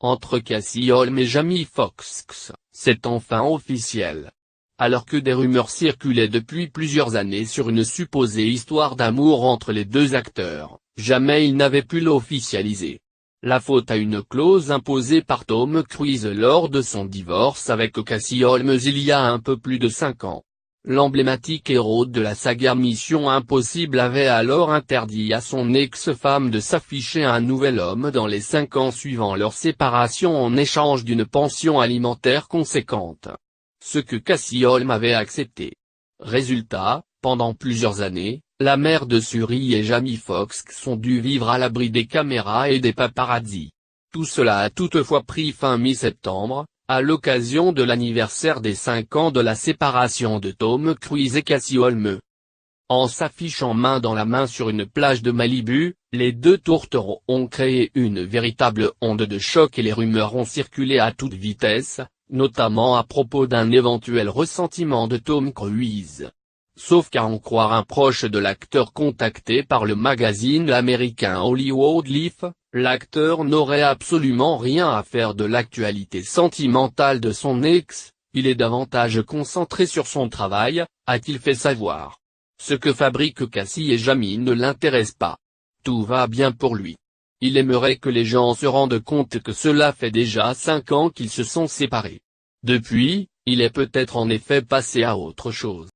entre Cassie Holmes et Jamie Foxx, c'est enfin officiel. Alors que des rumeurs circulaient depuis plusieurs années sur une supposée histoire d'amour entre les deux acteurs, jamais ils n'avaient pu l'officialiser. La faute à une clause imposée par Tom Cruise lors de son divorce avec Cassie Holmes il y a un peu plus de 5 ans. L'emblématique héros de la saga Mission Impossible avait alors interdit à son ex-femme de s'afficher à un nouvel homme dans les 5 ans suivant leur séparation en échange d'une pension alimentaire conséquente. Ce que Cassie Holmes avait accepté. Résultat, pendant plusieurs années, la mère de Suri et Jamie Foxx sont dû vivre à l'abri des caméras et des paparazzis. Tout cela a toutefois pris fin mi-septembre, à l'occasion de l'anniversaire des 5 ans de la séparation de Tom Cruise et Cassie Holmes. En s'affichant main dans la main sur une plage de Malibu, les deux tourtereaux ont créé une véritable onde de choc et les rumeurs ont circulé à toute vitesse, notamment à propos d'un éventuel ressentiment de Tom Cruise. Sauf qu'à en croire un proche de l'acteur contacté par le magazine américain Hollywood Life, l'acteur n'aurait absolument rien à faire de l'actualité sentimentale de son ex, il est davantage concentré sur son travail, a-t-il fait savoir. Ce que fabriquent Cassie et Jamie ne l'intéresse pas. Tout va bien pour lui. Il aimerait que les gens se rendent compte que cela fait déjà 5 ans qu'ils se sont séparés. Depuis, il est peut-être en effet passé à autre chose.